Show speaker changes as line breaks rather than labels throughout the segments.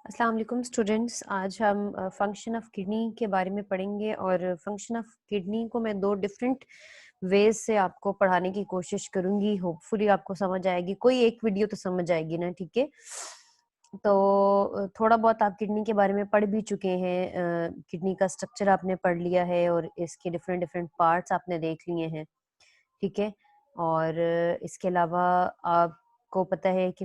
अस्सलाम वालेकुम स्टूडेंट्स। आज हम फंक्शन ऑफ किडनी के बारे में पढ़ेंगे और फंक्शन ऑफ किडनी को मैं दो डिफरेंट वेज से आपको पढ़ाने की कोशिश करूंगी। होपफुली आपको समझ आएगी, कोई एक वीडियो तो समझ आएगी ना, ठीक है। तो थोड़ा बहुत आप किडनी के बारे में पढ़ भी चुके हैं, किडनी का स्ट्रक्चर आपने पढ़ लिया है और इसके डिफरेंट डिफरेंट पार्ट्स आपने देख लिए हैं, ठीक है। और इसके अलावा आपको पता है कि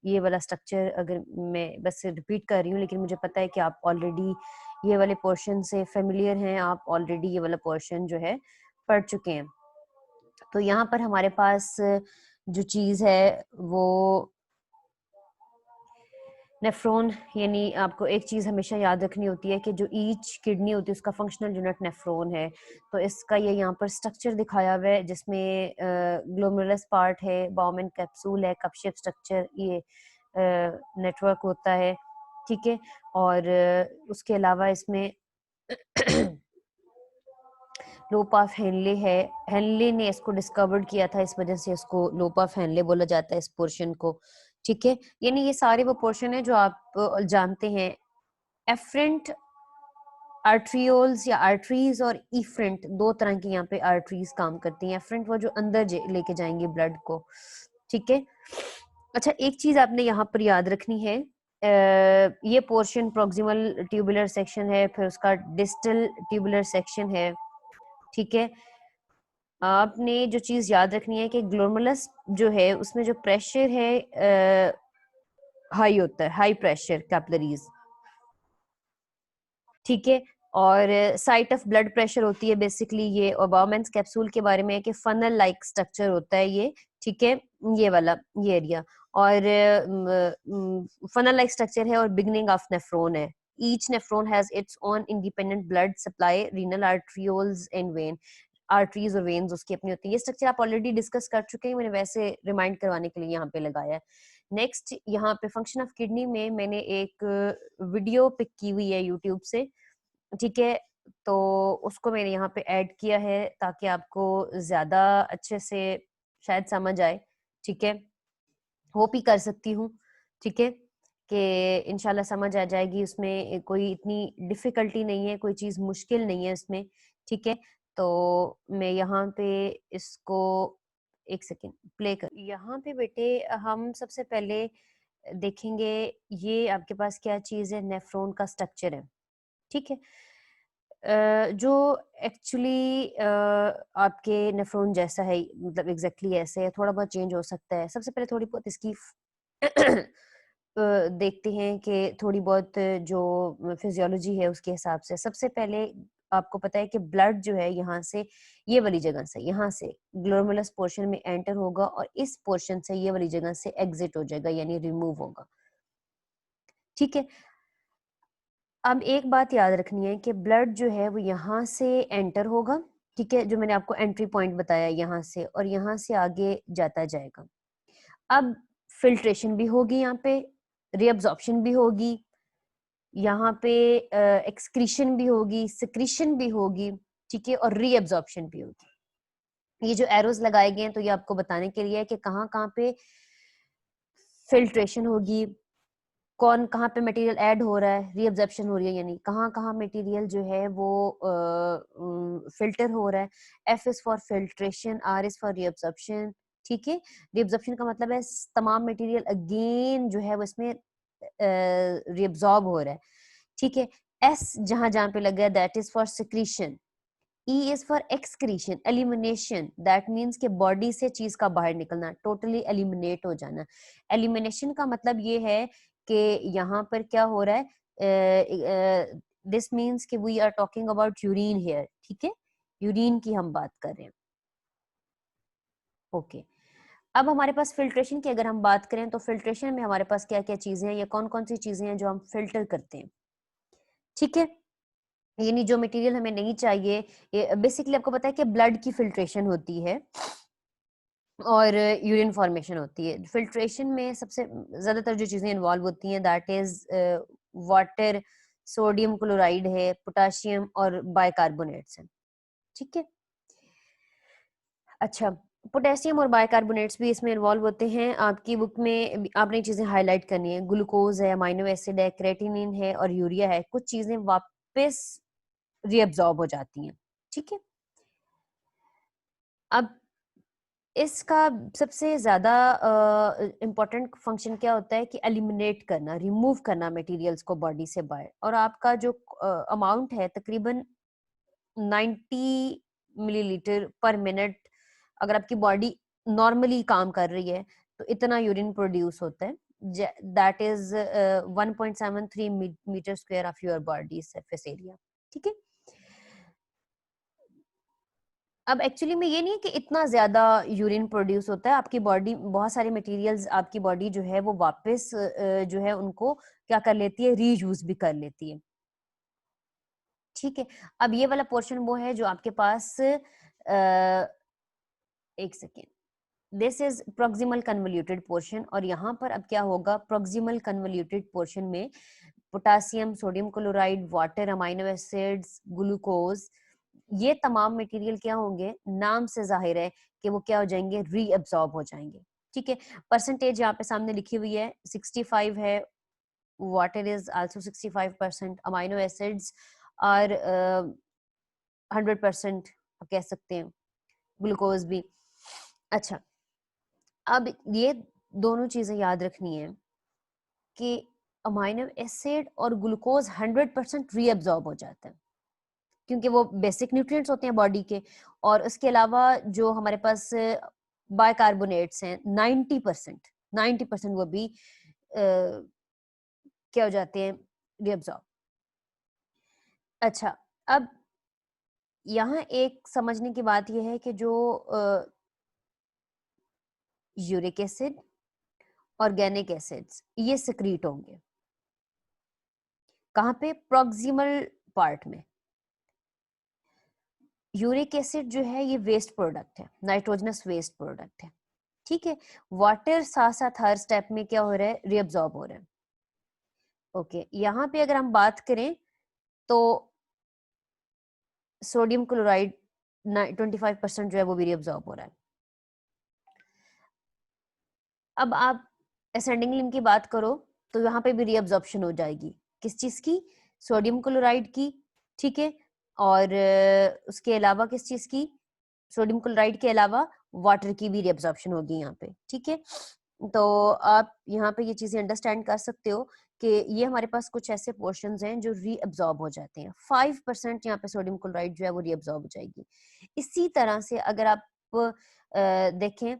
ये वाला स्ट्रक्चर, अगर मैं बस रिपीट कर रही हूँ, लेकिन मुझे पता है कि आप ऑलरेडी ये वाले पोर्शन से फेमिलियर हैं, आप ऑलरेडी ये वाला पोर्शन जो है पढ़ चुके हैं। तो यहाँ पर हमारे पास जो चीज़ है वो नेफ्रॉन, यानी आपको एक चीज़ हमेशा याद रखनी होती है कि जो ईच किडनी होती है उसका फंक्शनल यूनिट नेफ्रॉन है। तो इसका ये यहाँ पर स्ट्रक्चर दिखाया हुआ है, जिसमें ग्लोमेरुलस पार्ट है, बाउमेन कैप्सूल है, कप शेप स्ट्रक्चर, ये नेटवर्क होता है, ठीक है। और उसके अलावा इसमें लोप ऑफ हेनले है। हेनले ने इसको डिस्कवर्ड किया था, इस वजह से इसको लोप ऑफ हेनले बोला जाता है इस पोर्शन को, ठीक है। यानी ये सारे वो पोर्शन है जो आप जानते हैं। एफरेंट आर्ट्रियोल्स या आर्टरीज और इफरेंट, दो तरह की यहाँ पे आर्टरीज काम करती हैं। एफरेंट वो जो अंदर लेके जाएंगे ब्लड को, ठीक है। अच्छा, एक चीज आपने यहाँ पर याद रखनी है, ये पोर्शन प्रोक्सिमल ट्यूबुलर सेक्शन है, फिर उसका डिस्टल ट्यूबुलर सेक्शन है, ठीक है। आपने जो चीज याद रखनी है कि ग्लोमेरुलस जो है उसमें जो प्रेशर है हाई होता है, हाई प्रेशर कैपिलरीज, ठीक है। और साइट ऑफ ब्लड प्रेशर होती है बेसिकली ये। और बाउमेंस कैप्सूल के बारे में है कि फनल लाइक स्ट्रक्चर होता है ये, ठीक है, ये वाला ये एरिया। और फनल लाइक स्ट्रक्चर है और बिगनिंग ऑफ नेफ्रॉन है। Each nephron has its own independent blood supply, renal arterioles and when, arteries और वेन्स उसकी अपनी होती है। ये स्ट्रक्चर आप ऑलरेडी डिस्कस कर चुके हैं, मैंने वैसे रिमाइंड करवाने के लिए यहाँ पे लगाया है। नेक्स्ट, यहाँ पे फंक्शन ऑफ किडनी में मैंने एक वीडियो पिक की हुई है यूट्यूब से, ठीक है। तो उसको मैंने यहाँ पे ऐड किया है ताकि आपको ज्यादा अच्छे से शायद समझ आए, ठीक है। होप ही कर सकती हूँ, ठीक है, कि इंशाल्लाह समझ आ जाएगी। उसमें कोई इतनी डिफिकल्टी नहीं है, कोई चीज मुश्किल नहीं है इसमें, ठीक है। तो मैं यहाँ पे इसको एक सेकेंड प्ले कर, यहाँ पे बेटे हम सबसे पहले देखेंगे ये आपके पास क्या चीज है, नेफ्रॉन का स्ट्रक्चर है, ठीक है। जो एक्चुअली आपके नेफ्रॉन जैसा है, मतलब एग्जैक्टली ऐसे है, थोड़ा बहुत चेंज हो सकता है। सबसे पहले थोड़ी बहुत इसकी देखते हैं कि थोड़ी बहुत जो फिजियोलॉजी है उसके हिसाब से। सबसे पहले आपको पता है कि ब्लड जो है यहाँ से, ये वाली जगह से, यहाँ से ग्लोमेरुलस पोर्शन में एंटर होगा और इस पोर्शन से ये वाली जगह से एग्जिट हो जाएगा, यानी रिमूव होगा, ठीक है। अब एक बात याद रखनी है कि ब्लड जो है वो यहाँ से एंटर होगा, ठीक है, जो मैंने आपको एंट्री पॉइंट बताया यहाँ से, और यहाँ से आगे जाता जाएगा। अब फिल्ट्रेशन भी होगी, यहाँ पे रीअब्जॉर्प्शन भी होगी, यहाँ पे एक्सक्रीशन भी होगी, सिक्रीशन भी होगी, ठीक है, और रीअब्जॉर्प्शन भी होगी। ये जो एरोज लगाए गए हैं तो ये आपको बताने के लिए है कि कहाँ कहाँ पे फिल्ट्रेशन होगी, कौन कहाँ पे मटेरियल ऐड हो रहा है, रीअब्जॉर्प्शन हो रही है, यानी कहाँ कहाँ मटेरियल जो है वो फिल्टर हो रहा है। F is for filtration, R is for reabsorption, ठीक है। रीअब्जॉर्प्शन का मतलब है तमाम मटेरियल अगेन जो है वो इसमें रीअब्जॉर्ब हो रहा है, ठीक है। एस जहां जहां पे लग गया that is for secretion. E is for excretion, elimination, that means के बॉडी से चीज का बाहर निकलना, टोटली एलिमिनेट हो जाना। एलिमिनेशन का मतलब ये है कि यहाँ पर क्या हो रहा है, दिस मीन्स कि we are talking about urine here, ठीक है, यूरिन की हम बात कर रहे हैं, ओके। अब हमारे पास फिल्ट्रेशन की अगर हम बात करें तो फिल्ट्रेशन में हमारे पास क्या क्या चीजें हैं, या कौन कौन सी चीजें हैं जो हम फिल्टर करते हैं, ठीक है। यानी जो मटेरियल हमें नहीं चाहिए, ये बेसिकली आपको पता है कि ब्लड की फिल्ट्रेशन होती है और यूरिन फॉर्मेशन होती है। फिल्ट्रेशन में सबसे ज्यादातर जो चीजें इन्वॉल्व होती हैं that is water, sodium chloride है, पोटाशियम और बाइकार्बोनेट्स हैं, ठीक है। अच्छा, पोटेशियम और बाइकार्बोनेट्स भी इसमें इन्वॉल्व होते हैं। आपकी बुक में आपने चीजें हाईलाइट करनी है, ग्लूकोज है, अमाइनो एसिड है, क्रेटिनिन है और यूरिया है। कुछ चीजें वापस रीअब्सॉर्ब हो जाती हैं, ठीक है। अब इसका सबसे ज्यादा इम्पोर्टेंट फंक्शन क्या होता है कि एलिमिनेट करना, रिमूव करना मटेरियल्स को बॉडी से बाहर। और आपका जो अमाउंट है तकरीबन 90 मिलीलीटर पर मिनट, अगर आपकी बॉडी नॉर्मली काम कर रही है तो इतना यूरिन प्रोड्यूस होता है। That is 1.73 metre square of your body surface area, ठीक है। अब एक्चुअली में ये नहीं है कि इतना ज्यादा यूरिन प्रोड्यूस होता है, आपकी बॉडी बहुत सारे मटेरियल्स, आपकी बॉडी जो है वो वापस जो है उनको क्या कर लेती है, रीयूज भी कर लेती है, ठीक है। अब ये वाला पोर्शन वो है जो आपके पास एक second, this is proximal convoluted portion. और यहाँ पर अब क्या होगा, प्रोक्सिमल कन्वोल्यूटेड पोर्शन में potassium, sodium chloride, water, amino acids, glucose, ये तमाम मटेरियल क्या होंगे, नाम से जाहिर है कि वो क्या हो जाएंगे, रीअब्सॉर्ब हो जाएंगे, ठीक है। परसेंटेज यहाँ पे सामने लिखी हुई है, 65 है, water is also 65%, amino acids और 100% कह सकते हैं, ग्लूकोज भी। अच्छा, अब ये दोनों चीजें याद रखनी है कि अमाइनो एसिड और ग्लूकोज 100% रीअब्सॉर्ब हो जाता है, क्योंकि वो बेसिक न्यूट्रिएंट्स होते हैं बॉडी के। और उसके अलावा जो हमारे पास बाइकार्बोनेट्स हैं 90% वो भी क्या हो जाते हैं, रीअब्सॉर्ब। अच्छा, अब यहाँ एक समझने की बात यह है कि जो यूरिक एसिड, ऑर्गेनिक एसिड्स, ये सिक्रीट होंगे कहाँ पे, प्रोक्सिमल पार्ट में। यूरिक एसिड जो है ये वेस्ट प्रोडक्ट है, नाइट्रोजनस वेस्ट प्रोडक्ट है, ठीक है। वाटर साथ साथ हर स्टेप में क्या हो रहा है, रीअब्सॉर्ब हो रहा है, ओके। यहाँ पे अगर हम बात करें तो सोडियम क्लोराइड 25% जो है वो भी रीअब्सॉर्ब हो रहा है। अब आप असेंडिंग लिंक की बात करो तो यहाँ पे भी रीअब्सॉर्प्शन हो जाएगी, किस चीज की, सोडियम क्लोराइड की, ठीक है। और उसके अलावा किस चीज की, सोडियम क्लोराइड के अलावा वाटर की भी रीअब्सॉर्प्शन होगी यहाँ पे, ठीक है। तो आप यहाँ पे ये चीजें अंडरस्टैंड कर सकते हो कि ये हमारे पास कुछ ऐसे पोर्शंस हैं जो रीअब्सॉर्ब हो जाते हैं। 5% यहाँ पे सोडियम क्लोराइड जो है वो रीअब्सॉर्ब हो जाएगी। इसी तरह से अगर आप देखें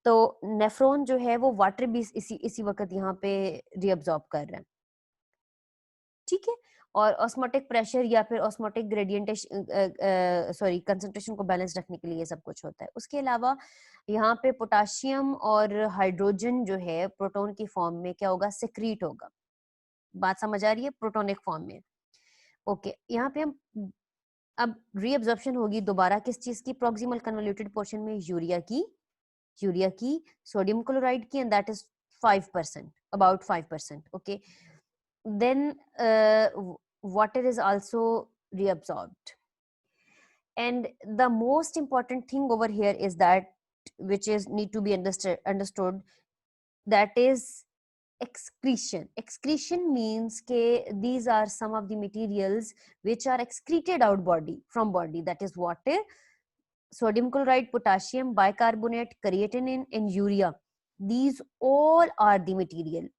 तो नेफ्रॉन जो है वो वाटर भी इसी वक्त यहाँ पे रीअब्सॉर्ब कर रहा है, ठीक है। और ऑस्मोटिक प्रेशर या फिर ऑस्मोटिक ग्रेडियंट सॉरी कंसंट्रेशन को बैलेंस रखने के लिए ये सब कुछ होता है। उसके अलावा यहाँ पे पोटाशियम और हाइड्रोजन जो है प्रोटॉन की फॉर्म में क्या होगा, सिक्रीट होगा। बात समझ आ रही है, प्रोटोनिक फॉर्म में, ओके। यहाँ पे हम अब रीअब्जॉर्प्शन होगी दोबारा किस चीज की, प्रोक्सिमल कन्वोल्यूटेड पोर्शन में यूरिया की, सोडियम क्लोराइड की, and that is 5%, about 5%, okay. Then water is also reabsorbed, and the most important thing over here is that which is need to be understood, that is excretion means ke these are some of the materials which are excreted out body from body, that is water, sodium chloride, potassium, bicarbonate, creatinine and urea. These all are the material,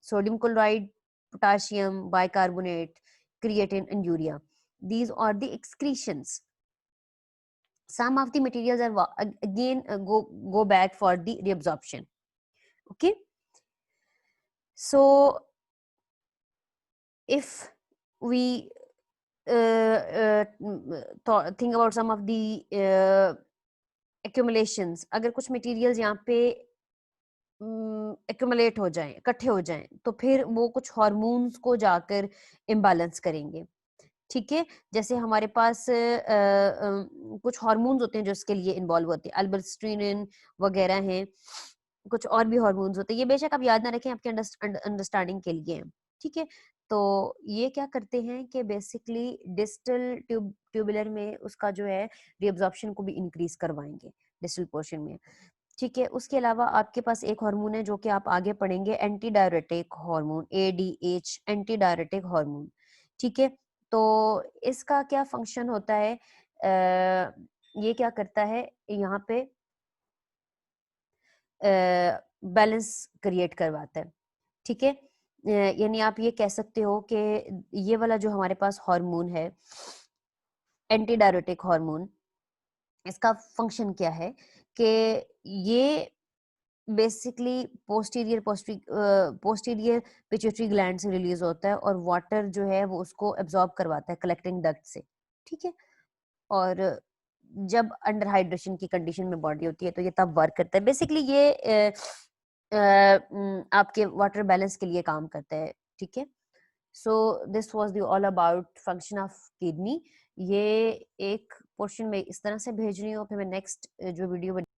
sodium chloride, potassium, bicarbonate, creatine and urea. These are the excretions. Some of the materials are again go back for the reabsorption, okay. So if we think about some of the accumulations, अगर कुछ materials यहाँ पे accumulate हो जाएं, इकट्ठे हो जाएं, तो फिर वो कुछ हार्मोन्स को जाकर इम्बैलेंस करेंगे, ठीक है। जैसे हमारे पास कुछ हार्मोन्स होते हैं जो इसके लिए इन्वॉल्व होते हैं, अल्बस्ट्रिनिन वगैरह हैं, कुछ और भी हार्मोन्स होते हैं, ये बेशक आप याद ना रखें, आपके अंडरस्टैंडिंग के लिए हैं, ठीक है। तो ये क्या करते हैं कि बेसिकली डिस्टल ट्यूबुलर में उसका जो है रीअब्जॉर्प्शन को भी इंक्रीज करवाएंगे, डिस्टल पोर्शन में, ठीक है। उसके अलावा आपके पास एक हार्मोन है जो कि आप आगे पढ़ेंगे, anti diuretic hormone, ADH, anti diuretic hormone, ठीक है। तो इसका क्या फंक्शन होता है, ये क्या करता है यहाँ पे, बैलेंस क्रिएट करवाता है, ठीक है। यानी आप ये कह सकते हो कि ये वाला जो हमारे पास हार्मोन है, एंटी डायरेटिक हार्मोन, इसका फंक्शन क्या है कि ये बेसिकली पोस्टीरियर पिट्यूटरी ग्लैंड से रिलीज होता है और वाटर जो है वो उसको एब्जॉर्ब करवाता है कलेक्टिंग डक्ट से, ठीक है। और जब अंडर हाइड्रेशन की कंडीशन में बॉडी होती है तो ये तब वर्क करता है। बेसिकली ये आपके वाटर बैलेंस के लिए काम करता है, ठीक है। So this was the all about function of kidney. ये एक पोर्शन में इस तरह से भेज रही हूँ, फिर मैं नेक्स्ट जो वीडियो